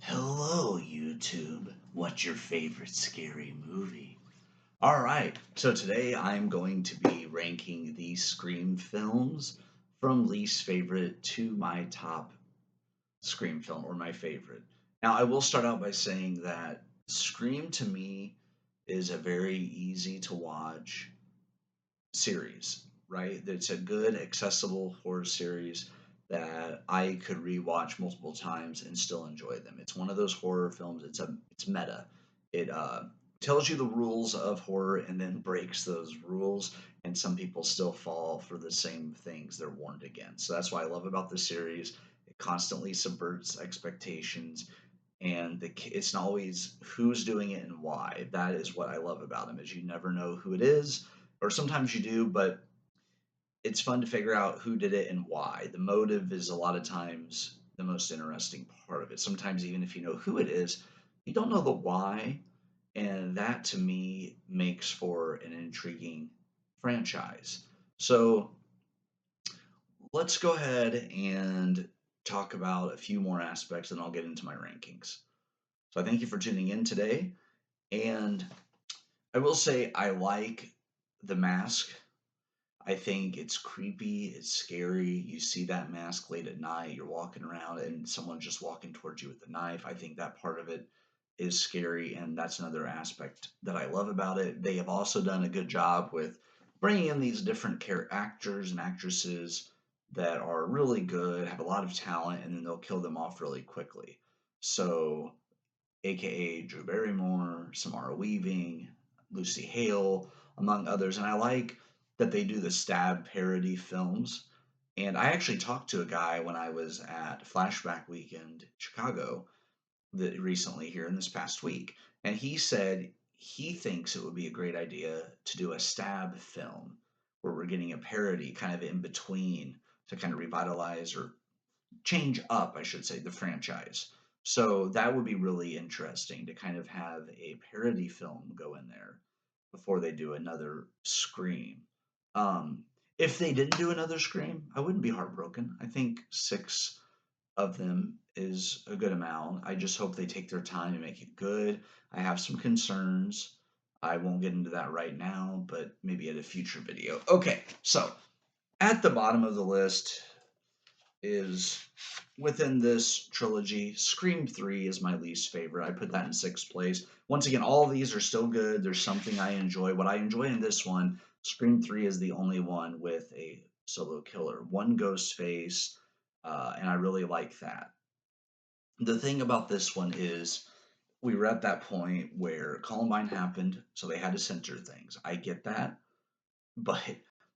Hello, YouTube. What's your favorite scary movie? All right, so today I'm going to be ranking the Scream films from least favorite to my top Scream film or my favorite. Now, I will start out by saying that Scream to me is a very easy to watch series, right? It's a good, accessible horror series that I could rewatch multiple times and still enjoy them. It's one of those horror films. It's meta. It tells you the rules of horror and then breaks those rules. And some people still fall for the same things they're warned against. So that's what I love about the series. It constantly subverts expectations, and it's not always who's doing it and why. That is what I love about them. Is you never know who it is, or sometimes you do, but it's fun to figure out who did it and why. The motive is a lot of times the most interesting part of it. Sometimes even if you know who it is, you don't know the why, and that to me makes for an intriguing franchise. So let's go ahead and talk about a few more aspects, and I'll get into my rankings. So I thank you for tuning in today. And I will say I like The Mask. I think it's creepy, it's scary. You see that mask late at night, you're walking around and someone's just walking towards you with a knife. I think that part of it is scary, and that's another aspect that I love about it. They have also done a good job with bringing in these different actors and actresses that are really good, have a lot of talent, and then they'll kill them off really quickly. So aka Drew Barrymore, Samara Weaving, Lucy Hale, among others. And I like that they do the stab parody films. And I actually talked to a guy when I was at Flashback Weekend Chicago recently here in this past week. And he said he thinks it would be a great idea to do a stab film where we're getting a parody kind of in between to kind of revitalize or change up, I should say, the franchise. So that would be really interesting to kind of have a parody film go in there before they do another Scream. Um, if they didn't do another Scream, I wouldn't be heartbroken. I think six of them is a good amount. I just hope they take their time and make it good. I have some concerns. I won't get into that right now, but maybe at a future video. Okay, so at the bottom of the list is within this trilogy. Scream 3 is my least favorite. I put that in sixth place. Once again, all of these are still good. There's something I enjoy. What I enjoy in this one, Scream 3 is the only one with a solo killer, one ghost face, and I really like that. The thing about this one is we were at that point where Columbine happened, so they had to censor things. I get that, but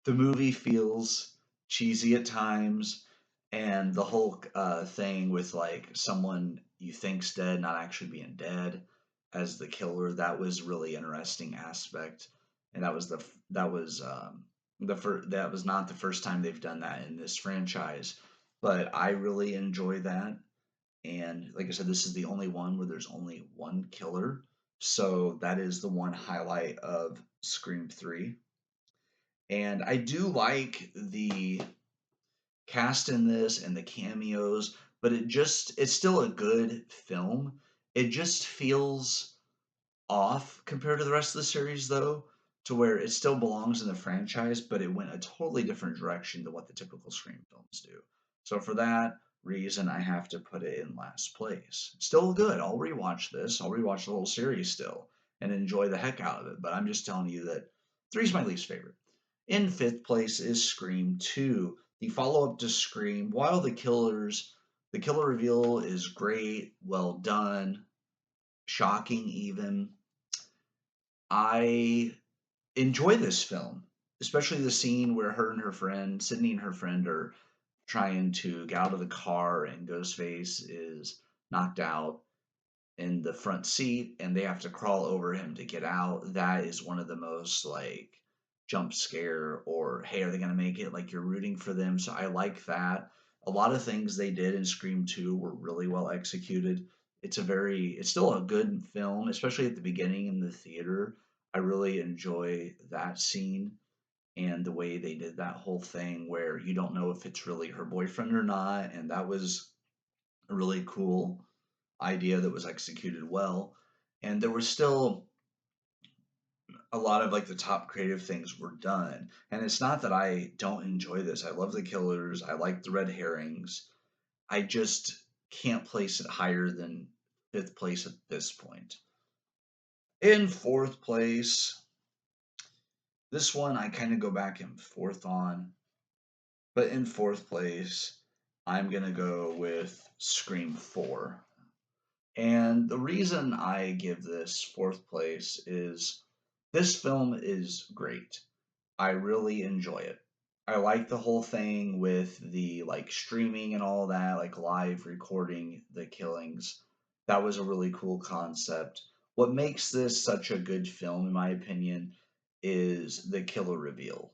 the movie feels cheesy at times, and the whole thing with like someone you think's dead not actually being dead as the killer, that was really interesting aspect. And that was that was not the first time they've done that in this franchise, but I really enjoy that. And like I said, this is the only one where there's only one killer, so that is the one highlight of Scream 3. And I do like the cast in this and the cameos, but it's still a good film. It just feels off compared to the rest of the series though, to where it still belongs in the franchise, but it went a totally different direction than what the typical Scream films do. So for that reason, I have to put it in last place. Still good. I'll rewatch this. I'll rewatch the whole series still and enjoy the heck out of it. But I'm just telling you that three's my least favorite. In fifth place is Scream 2, the follow up to Scream. While the killer reveal is great, well done, shocking even, I enjoy this film, especially the scene where her and her friend, Sydney and her friend, are trying to get out of the car, and Ghostface is knocked out in the front seat and they have to crawl over him to get out. That is one of the most like jump scare, or hey, are they going to make it, like you're rooting for them. So I like that. A lot of things they did in Scream 2 were really well executed. It's still a good film, especially at the beginning in the theater. I really enjoy that scene and the way they did that whole thing where you don't know if it's really her boyfriend or not, and that was really cool. idea that was executed well. And there was still a lot of like the top creative things were done. And it's not that I don't enjoy this. I love the killers. I like the red herrings. I just can't place it higher than fifth place at this point. In fourth place, this one I kind of go back and forth on, but in fourth place, I'm going to go with Scream 4. And the reason I give this fourth place is this film is great. I really enjoy it. I like the whole thing with the like streaming and all that, like live recording the killings. That was a really cool concept. What makes this such a good film, in my opinion, is the killer reveal.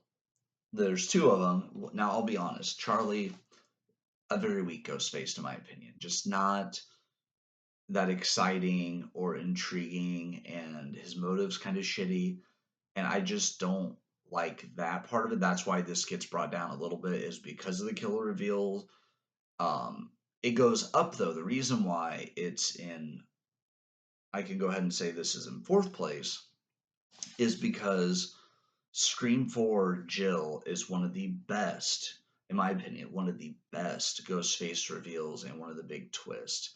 There's two of them. Now, I'll be honest, Charlie, a very weak Ghostface, in my opinion. Just not that exciting or intriguing, and his motives kind of shitty. And I just don't like that part of it. That's why this gets brought down a little bit, is because of the killer reveal. It goes up though. The reason why it's in, I can go ahead and say this is in fourth place, is because Scream 4 Jill is one of the best, in my opinion, one of the best Ghostface reveals and one of the big twists.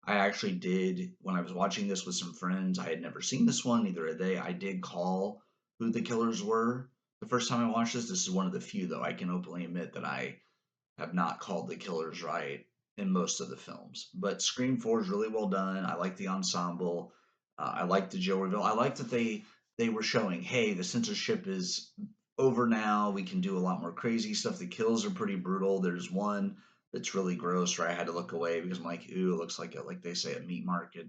I actually did, when I was watching this with some friends, I had never seen this one, neither had they. I did call who the killers were the first time I watched this. This is one of the few, though. I can openly admit that I have not called the killers right in most of the films. But Scream 4 is really well done. I like the ensemble. I like the Jill reveal. I like that they were showing, hey, the censorship is over now. We can do a lot more crazy stuff. The kills are pretty brutal. There's one that's really gross where I had to look away because I'm like, ooh, it looks like like they say, a meat market,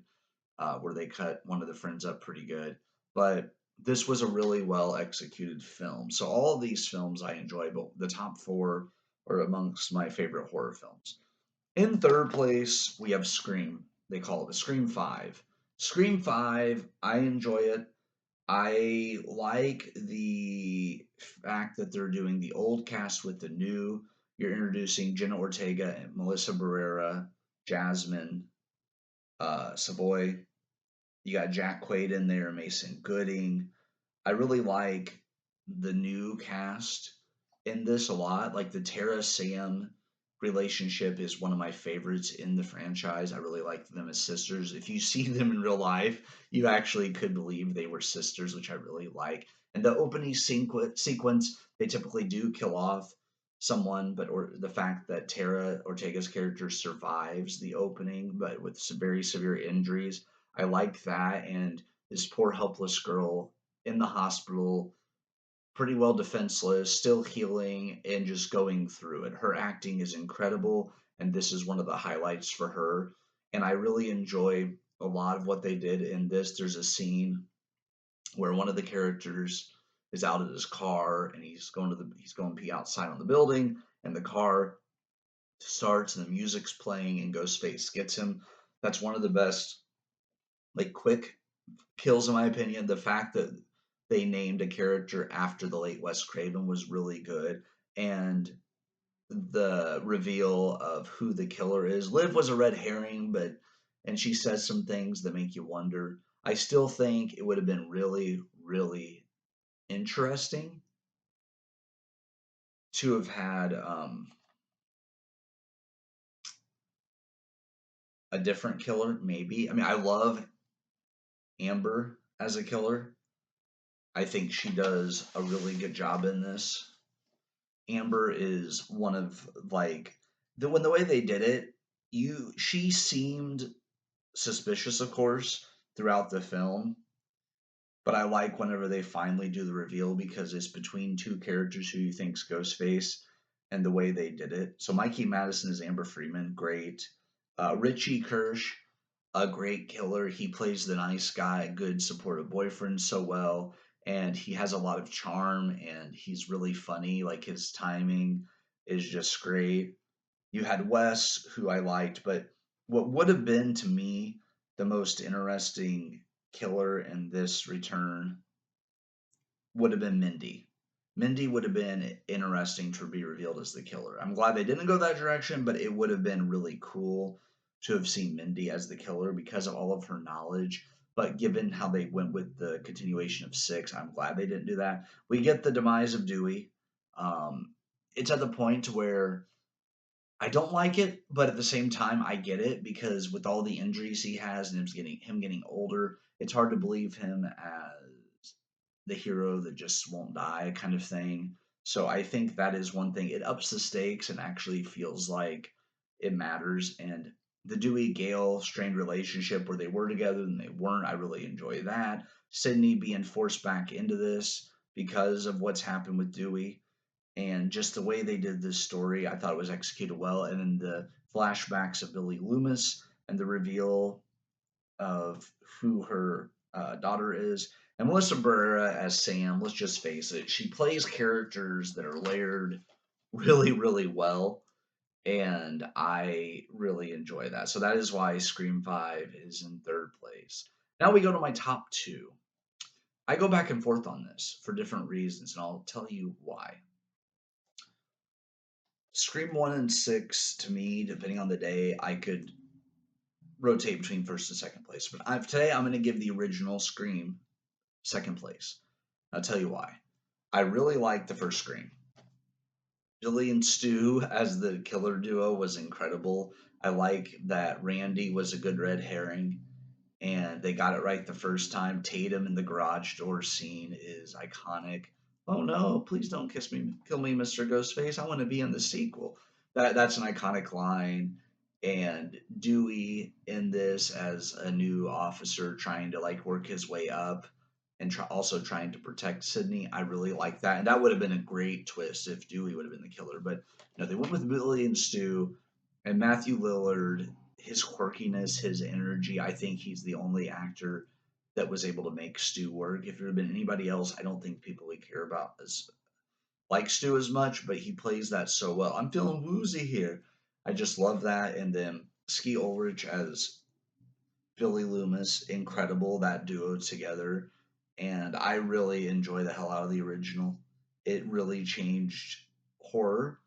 where they cut one of the friends up pretty good. But this was a really well executed film. So all of these films I enjoy, but the top four are amongst my favorite horror films. In third place, we have Scream. They call it the Scream 5. Scream 5, I enjoy it. I like the fact that they're doing the old cast with the new. You're introducing Jenna Ortega and Melissa Barrera, Jasmine, Savoy. You got Jack Quaid in there, Mason Gooding. I really like the new cast in this a lot. Like the Tara Sam relationship is one of my favorites in the franchise. I really like them as sisters. If you see them in real life, you actually could believe they were sisters, which I really like. And the opening sequence, they typically do kill off someone, but or the fact that Tara Ortega's character survives the opening, but with some very severe injuries, I like that. And this poor helpless girl in the hospital, pretty well defenseless, still healing, and just going through it. Her acting is incredible, and this is one of the highlights for her. And I really enjoy a lot of what they did in this. There's a scene where one of the characters is out of his car and he's going to pee outside on the building, and the car starts and the music's playing and Ghostface gets him. That's one of the best like quick kills in my opinion. The fact that they named a character after the late Wes Craven was really good, and the reveal of who the killer is. Liv was a red herring, but and she says some things that make you wonder. I still think it would have been really, really interesting to have had a different killer, maybe. I mean, I love Amber as a killer. I think she does a really good job in this. Amber is one of like the way they did it, she seemed suspicious, of course, throughout the film, but I like whenever they finally do the reveal because it's between two characters who you think's Ghostface and the way they did it. So Mikey Madison is Amber Freeman, great. Richie Kirsch, a great killer. He plays the nice guy, good supportive boyfriend so well, and he has a lot of charm and he's really funny. Like his timing is just great. You had Wes, who I liked, but what would have been to me the most interesting killer in this return would have been Mindy. Mindy would have been interesting to be revealed as the killer. I'm glad they didn't go that direction, but it would have been really cool to have seen Mindy as the killer because of all of her knowledge. But given how they went with the continuation of six, I'm glad they didn't do that. We get the demise of Dewey. Um, it's at the point where I don't like it, but at the same time, I get it because with all the injuries he has and him getting older, it's hard to believe him as the hero that just won't die kind of thing. So I think that is one thing. It ups the stakes and actually feels like it matters. And the Dewey Gale strained relationship where they were together and they weren't, I really enjoy that. Sydney being forced back into this because of what's happened with Dewey and just the way they did this story, I thought it was executed well. And then the flashbacks of Billy Loomis and the reveal of who her daughter is. And Melissa Barrera as Sam, let's just face it, she plays characters that are layered really, really well. And I really enjoy that. So that is why Scream 5 is in third place. Now we go to my top two. I go back and forth on this for different reasons, and I'll tell you why. Scream 1 and 6, to me, depending on the day, I could rotate between first and second place. But today, I'm going to give the original Scream second place. I'll tell you why. I really like the first Scream. Billy and Stu as the killer duo was incredible. I like that Randy was a good red herring and they got it right the first time. Tatum in the garage door scene is iconic. Oh no, please don't kill me, Mr. Ghostface. I want to be in the sequel. That's an iconic line. And Dewey in this as a new officer trying to like work his way up and also trying to protect Sydney. I really like that. And that would have been a great twist if Dewey would have been the killer. But they went with Billy and Stu and Matthew Lillard, his quirkiness, his energy. I think he's the only actor that was able to make Stu work. If it had been anybody else, I don't think people would care about as like Stu as much, but he plays that so well. I'm feeling woozy here. I just love that. And then Ski Ulrich as Billy Loomis, incredible that duo together. And I really enjoy the hell out of the original. It really changed horror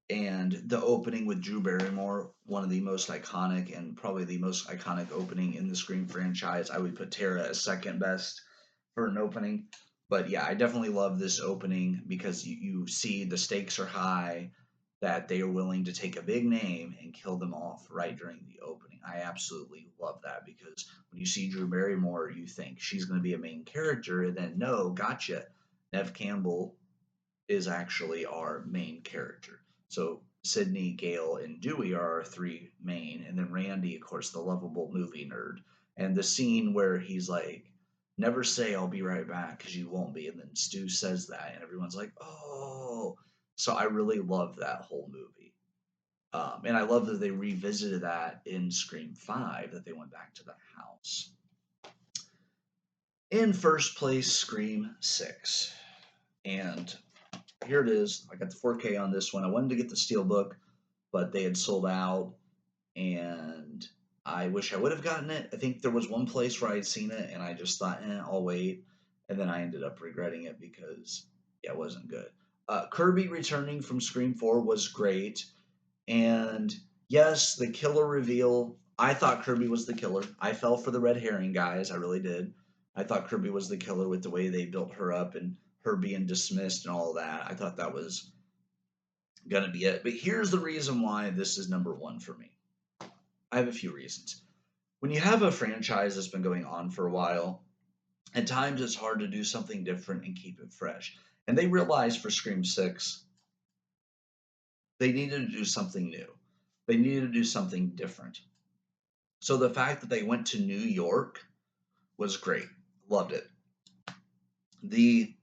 and the opening with Drew Barrymore, one of the most iconic and probably the most iconic opening in the Scream franchise. I would put Tara as second best for an opening. But yeah, I definitely love this opening because you see the stakes are high, that they are willing to take a big name and kill them off right during the opening. I absolutely love that because when you see Drew Barrymore, you think she's going to be a main character, and then no, gotcha. Nev Campbell is actually our main character. So Sydney, Gale, and Dewey are our three main, and then Randy, of course, the lovable movie nerd. And the scene where he's like, "Never say I'll be right back because you won't be," and then Stu says that, and everyone's like, "Oh!" So I really love that whole movie, and I love that they revisited that in Scream 5, that they went back to the house. In first place, Scream 6, and here it is. I got the 4K on this one. I wanted to get the Steelbook, but they had sold out, and I wish I would have gotten it. I think there was one place where I had seen it, and I just thought, I'll wait. And then I ended up regretting it because, yeah, it wasn't good. Kirby returning from Scream 4 was great. And yes, the killer reveal. I thought Kirby was the killer. I fell for the red herring guys. I really did. I thought Kirby was the killer with the way they built her up and her being dismissed and all that. I thought that was going to be it. But here's the reason why this is number one for me. I have a few reasons. When you have a franchise that's been going on for a while, at times it's hard to do something different and keep it fresh. And they realized for Scream 6, they needed to do something new. They needed to do something different. So the fact that they went to New York was great. Loved it. The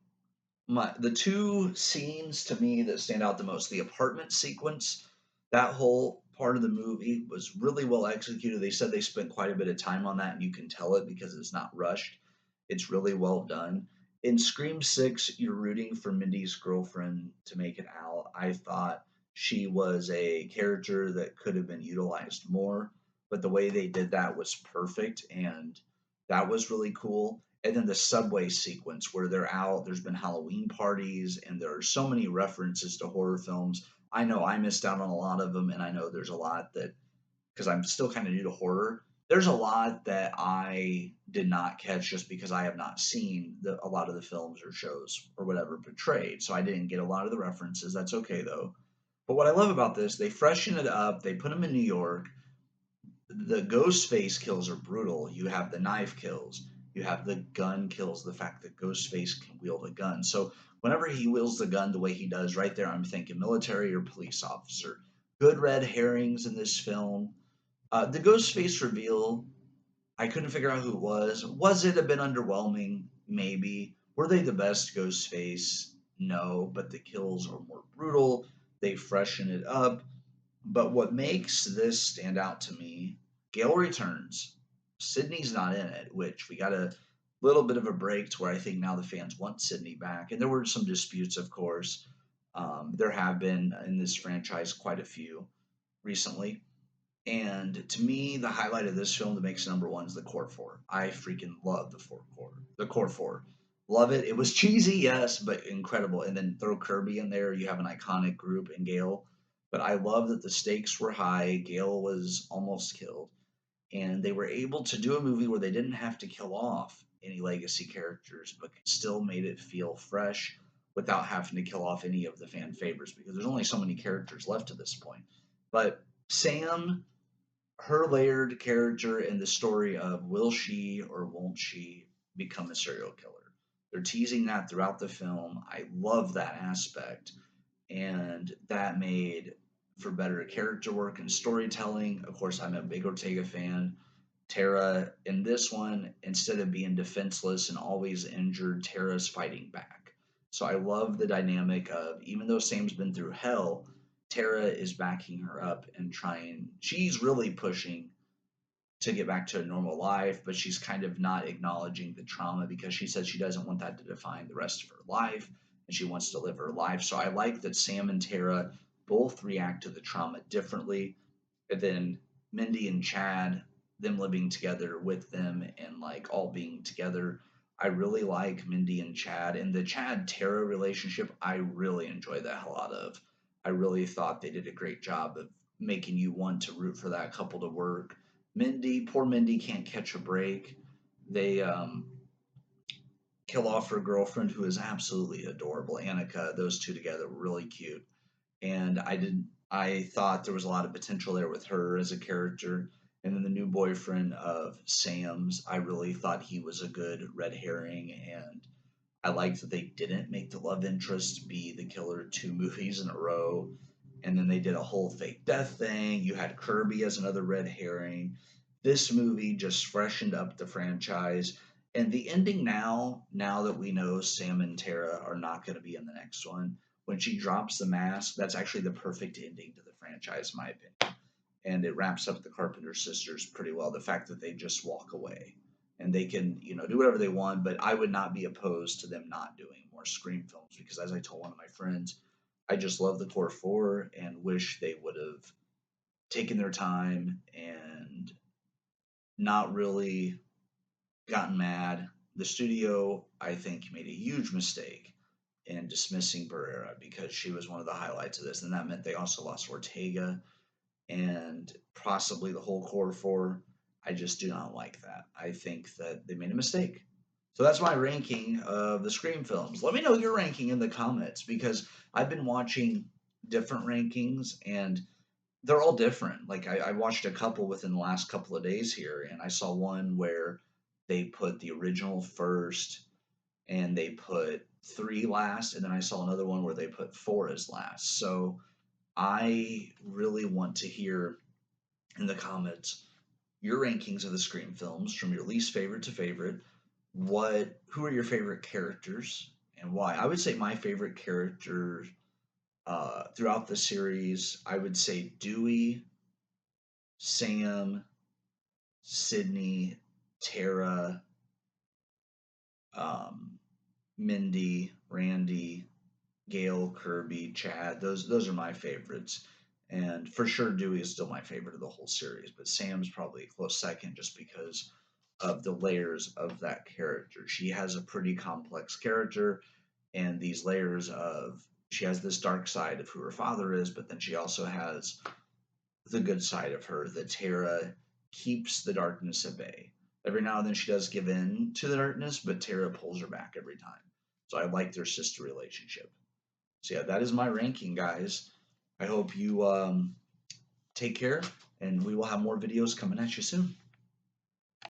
the two scenes to me that stand out the most, the apartment sequence, that whole part of the movie was really well executed. They said they spent quite a bit of time on that, and you can tell it because it's not rushed. It's really well done. In Scream 6, you're rooting for Mindy's girlfriend to make it out. I thought she was a character that could have been utilized more, but the way they did that was perfect, and that was really cool. And then the subway sequence where they're out, there's been Halloween parties, and there are so many references to horror films. I know I missed out on a lot of them, and I know there's a lot that because I'm still kind of new to horror. There's a lot that I did not catch just because I have not seen a lot of the films or shows or whatever portrayed. So I didn't get a lot of the references. That's okay though. But what I love about this, they freshen it up. They put them in New York. The ghost face kills are brutal. You have the knife kills. You have the gun kills. The fact that Ghostface can wield a gun. So whenever he wields the gun the way he does, right there, I'm thinking military or police officer. Good red herrings in this film. The Ghostface reveal, I couldn't figure out who it was. Was it a bit underwhelming? Maybe. Were they the best Ghostface? No, but the kills are more brutal. They freshen it up. But what makes this stand out to me, Gale returns. Sydney's not in it, which we got a little bit of a break to where I think now the fans want Sydney back. And there were some disputes, of course. There have been in this franchise quite a few recently. And to me, the highlight of this film that makes number one is the core four. I freaking love the core four. Love it. It was cheesy, yes, but incredible. And then throw Kirby in there, you have an iconic group in Gale. But I love that the stakes were high. Gale was almost killed, and they were able to do a movie where they didn't have to kill off any legacy characters, but still made it feel fresh without having to kill off any of the fan favorites because there's only so many characters left at this point. But Sam, her layered character and the story of will she or won't she become a serial killer? They're teasing that throughout the film. I love that aspect, and that made for better character work and storytelling. Of course, I'm a big Ortega fan. Tara in this one, instead of being defenseless and always injured, Tara's fighting back. So I love the dynamic of even though Sam's been through hell, Tara is backing her up and trying. She's really pushing to get back to a normal life, but she's kind of not acknowledging the trauma because she says she doesn't want that to define the rest of her life and she wants to live her life. So I like that Sam and Tara both react to the trauma differently. And then Mindy and Chad, them living together with them and like all being together. I really like Mindy and Chad and the Chad Tara relationship. I really enjoy that a lot of. I really thought they did a great job of making you want to root for that couple to work. Mindy, poor Mindy, can't catch a break. They kill off her girlfriend, who is absolutely adorable. Annika, those two together were really cute, and I thought there was a lot of potential there with her as a character. And then the new boyfriend of Sam's, I really thought he was a good red herring, and I liked that they didn't make the love interest be the killer two movies in a row. And then they did a whole fake death thing. You had Kirby as another red herring. This movie just freshened up the franchise. And the ending now that we know Sam and Tara are not going to be in the next one, when she drops the mask, that's actually the perfect ending to the franchise, in my opinion. And it wraps up the Carpenter sisters pretty well. The fact that they just walk away and they can, do whatever they want. But I would not be opposed to them not doing more Scream films because, as I told one of my friends, I just love the core four and wish they would have taken their time and not really gotten mad. The studio, I think, made a huge mistake in dismissing Barrera because she was one of the highlights of this, and that meant they also lost Ortega and possibly the whole core four. I just do not like that. I think that they made a mistake. So that's my ranking of the Scream films. Let me know your ranking in the comments because I've been watching different rankings and they're all different. Like I watched a couple within the last couple of days here, and I saw one where they put the original first and they put three last, and then I saw another one where they put four as last. So I really want to hear in the comments your rankings of the Scream films from your least favorite to favorite. Who are your favorite characters and why? I would say my favorite characters throughout the series, I would say Dewey, Sam, Sydney, Tara, um, Mindy, Randy, Gale, Kirby, Chad. Those are my favorites. And for sure, Dewey is still my favorite of the whole series, but Sam's probably a close second just because of the layers of that character. She has a pretty complex character, and these layers of she has this dark side of who her father is, but then she also has the good side of her, that Tara keeps the darkness at bay. Every now and then she does give in to the darkness, but Tara pulls her back every time. So I like their sister relationship. So yeah, that is my ranking, guys. I hope you take care, and we will have more videos coming at you soon.